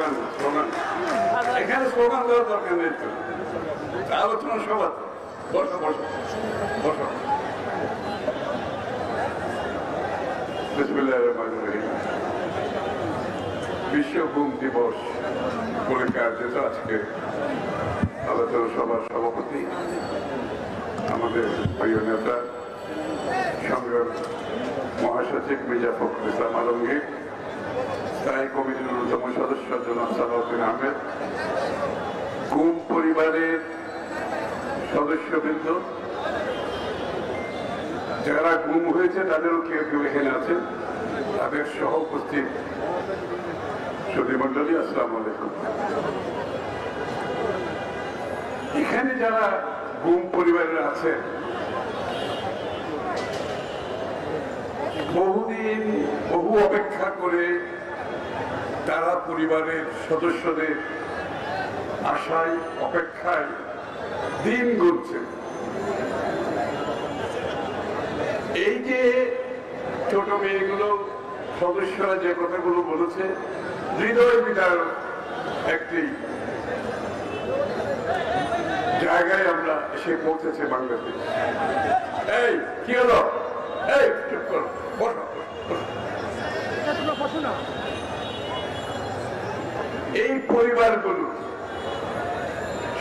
Slogan slogan এখানে slogan দেওয়ার দরকার নেই তো, আলোচনা সভা। বসো বসো বসো। বিসমিল্লাহির রহমানির রহিম। বিশ্ব গুম দিবস উপলক্ষে আয়োজিত আজকে আলোচনা সভার সভাপতি আমাদের প্রিয় নেতা সংগ্রাম মহাসচিব মির্জা ফখরুল ইসলাম আলমগীর, স্থায়ী কমিটির অন্যতম সদস্য জনাব সালাউদ্দিন আহমেদ, গুম পরিবারের সদস্যবৃন্দ, যারা গুম হয়েছে তাদেরও কেউ কেউ এখানে আছেন, তাদের সহ উপস্থিত সুধীমণ্ডলী, আসসালামু আলাইকুম। এখানে যারা গুম পরিবারের আছে, বহুদিন বহু অপেক্ষা করে তারা পরিবারের সদস্যদের আশায় অপেক্ষায় দিন গুনছে। এই যে ছোট মেয়েগুলো সদস্যরা যে কথাগুলো বলেছে, হৃদয় বিদার একটি জায়গায় আমরা এসে পৌঁছেছে বাংলাদেশ। এই কি হলো? এই চুপ করো, বসো। এই পরিবারগুলো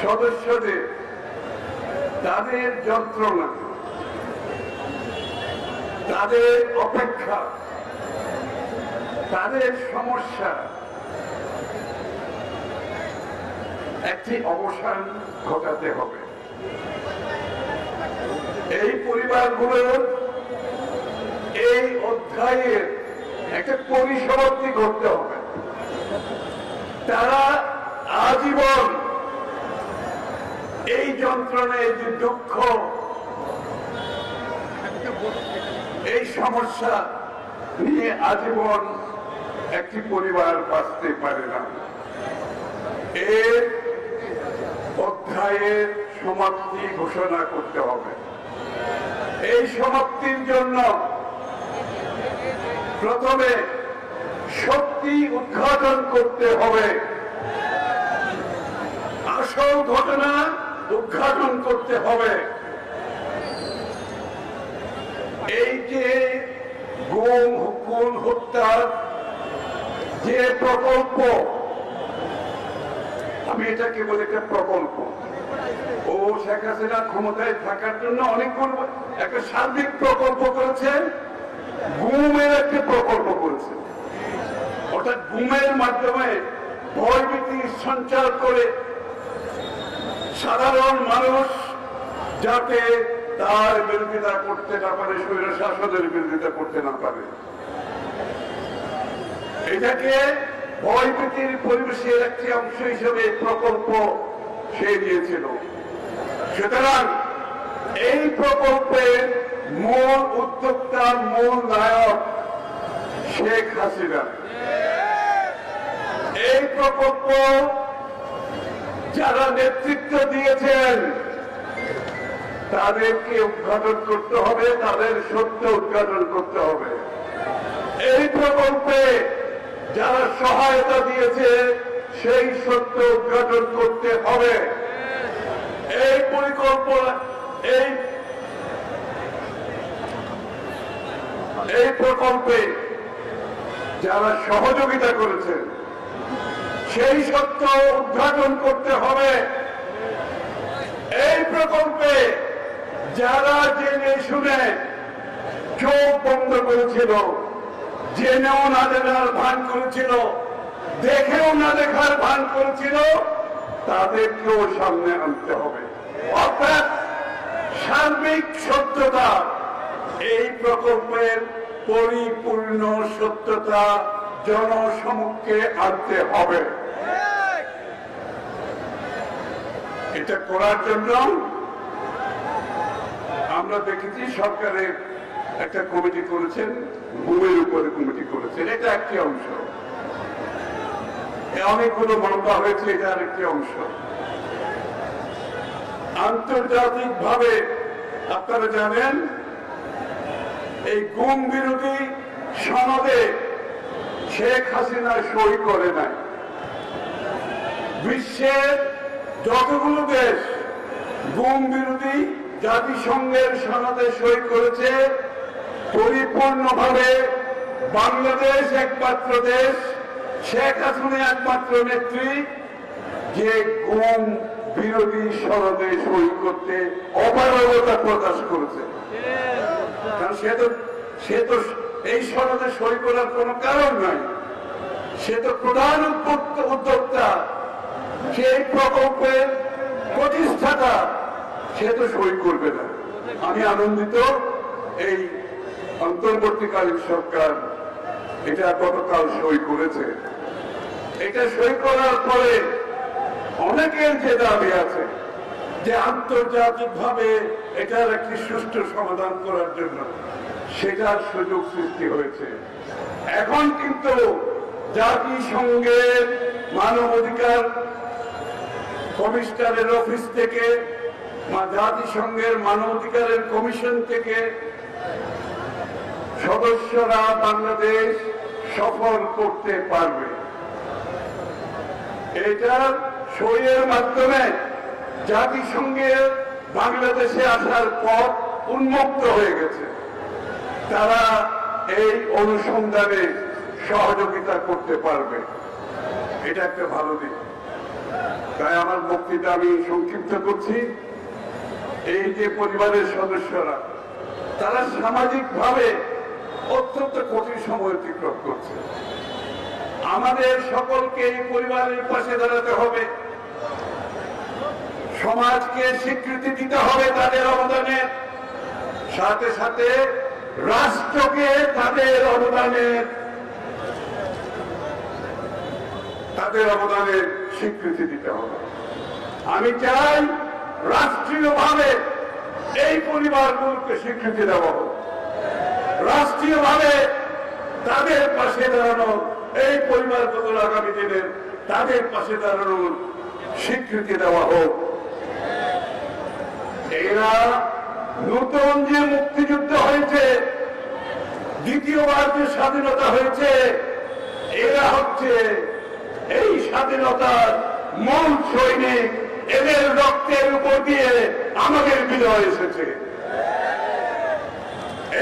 সদস্যদের তাদের যন্ত্রণা, তাদের অপেক্ষা, তাদের সমস্যা একটি অবসান ঘটাতে হবে। এই পরিবারগুলোর এই অধ্যায়ের একটা পরিসমাপ্তি করতে হবে। তারা আজীবন এই যন্ত্রণা, এই যে দুঃখ, এই সমস্যা নিয়ে আজীবন একটি পরিবার বাঁচতে পারে না। এর অধ্যায়ের সমাপ্তি ঘোষণা করতে হবে। এই সমাপ্তির জন্য প্রথমে সত্যি উদ্ঘাটন করতে হবে, আসল ঘটনা উদ্ঘাটন করতে হবে। এই যে গুম খুন হত্যার যে প্রকল্প, আমি এটাকে বলি একটা প্রকল্প। ও শেখ হাসিনা ক্ষমতায় থাকার জন্য অনেকগুলো একটা সার্বিক প্রকল্প করেছেন, গুমের একটি প্রকল্প করেছেন। অর্থাৎ গুমের মাধ্যমে ভয়ভীতি সঞ্চার করে সাধারণ মানুষ যাতে তার বিরোধিতা করতে না পারে, স্বৈর শাসনের বিরোধিতা করতে না পারে, এটাকে ভয়ভীতির পরিবেশের একটি অংশ হিসেবে প্রকল্প সে দিয়েছিল। সুতরাং এই প্রকল্পের মূল উদ্যোক্তা, মূল নায়ক শেখ হাসিনা। এই প্রকল্প যারা নেতৃত্ব দিয়েছেন তাদেরকে উদ্ঘাটন করতে হবে, তাদের সত্য উদ্ঘাটন করতে হবে। এই প্রকল্পে যারা সহায়তা দিয়েছে সেই সত্য উদ্ঘাটন করতে হবে। এই পরিকল্পনা, এই প্রকল্পে যারা সহযোগিতা করেছেন সেই সত্য উদ্ঘাটন করতে হবে। এই প্রকল্পে যারা জেনে শুনে চোখ বন্ধ করেছিল, জেনেও না জানার ভান করেছিল, দেখেও না দেখার ভান করেছিল, তাদেরকেও সামনে আনতে হবে। অর্থাৎ সার্বিক সত্যতা, এই প্রকল্পের পরিপূর্ণ সত্যতা জনসমক্ষে আনতে হবে। এটা করার জন্য আমরা দেখেছি সরকারের একটা কমিটি করেছেন, গুমের উপরে কমিটি করেছেন, এটা একটি অংশ। অনেকগুলো মামলা হয়েছে, এটা আরেকটি অংশ। আন্তর্জাতিক ভাবে আপনারা জানেন এই গুম বিরোধী সনদে শেখ হাসিনা সই করে নাই। বিশ্বের যতগুলো দেশ গুম বিরোধী জাতিসংঘের সনদে সই করেছে, পরিপূর্ণভাবে বাংলাদেশ একমাত্র দেশ, শেখ হাসিনা একমাত্র নেত্রী যে গুম বিরোধী সনদে সই করতে অপারগতা প্রকাশ করেছে। কারণ সে তো এই সনদে সই করার কোনো কারণ নাই, সে তো প্রধান উদ্যোক্তা, সেই প্রকল্পের প্রতিষ্ঠাতা, সে তো সই করবে না। আমি আনন্দিত এই অন্তর্বর্তীকালীন সরকার এটা গতকাল সই করেছে। এটা সই করার পরে অনেকের যে দাবি আছে যে আন্তর্জাতিকভাবে এটার একটি সুষ্ঠু সমাধান করার জন্য, সেটার সুযোগ সৃষ্টি হয়েছে। এখন কিন্তু জাতিসংঘের মানবাধিকার কমিশনারের অফিস থেকে, জাতিসংঘের মানবাধিকারের কমিশন থেকে সদস্যরা বাংলাদেশ সফর করতে পারবে। এটার সইয়ের মাধ্যমে জাতিসংঘের বাংলাদেশে আসার পথ উন্মুক্ত হয়ে গেছে। তারা এই অনুসন্ধানে সহযোগিতা করতে পারবে, এটা একটা ভালো দিক। তাই আমার বক্তৃতা আমি সংক্ষিপ্ত করছি। এই যে পরিবারের সদস্যরা, তারা সামাজিকভাবে অত্যন্ত কঠিন সময় অতিক্রম করছে। আমাদের সকলকে এই পরিবারের পাশে দাঁড়াতে হবে, সমাজকে স্বীকৃতি দিতে হবে তাদের অবদানের সাথে সাথে, রাষ্ট্রকে তাদের অবদানের স্বীকৃতি দিতে হবে। আমি চাই রাষ্ট্রীয়ভাবে এই পরিবারগুলোকে স্বীকৃতি দেওয়া হোক, রাষ্ট্রীয়ভাবে তাদের পাশে দাঁড়ানো, এই পরিবারগুলোর আগামী দিনের তাদের পাশে দাঁড়ানোর স্বীকৃতি দেওয়া হোক। এরা নতুন যে মুক্তিযুদ্ধ হয়েছে, দ্বিতীয়বার যে স্বাধীনতা হয়েছে, এরা হচ্ছে এই স্বাধীনতার মূল সৈনিক। এদের রক্তের উপর দিয়ে আমাদের বিজয় এসেছে।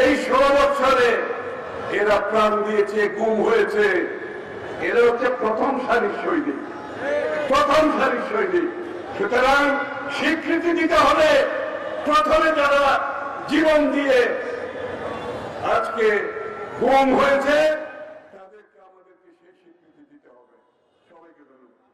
এই 16 বছরে এরা প্রাণ দিয়েছে, গুম হয়েছে। এরা হচ্ছে প্রথম সারির সৈনিক, প্রথম সারির সৈনিক। সুতরাং স্বীকৃতি দিতে হবে। প্রথমে যারা জীবন দিয়ে আজকে গুম হয়েছে, তাদেরকে আমাদেরকে সেই স্বীকৃতি দিতে হবে। সবাইকে ধন্যবাদ।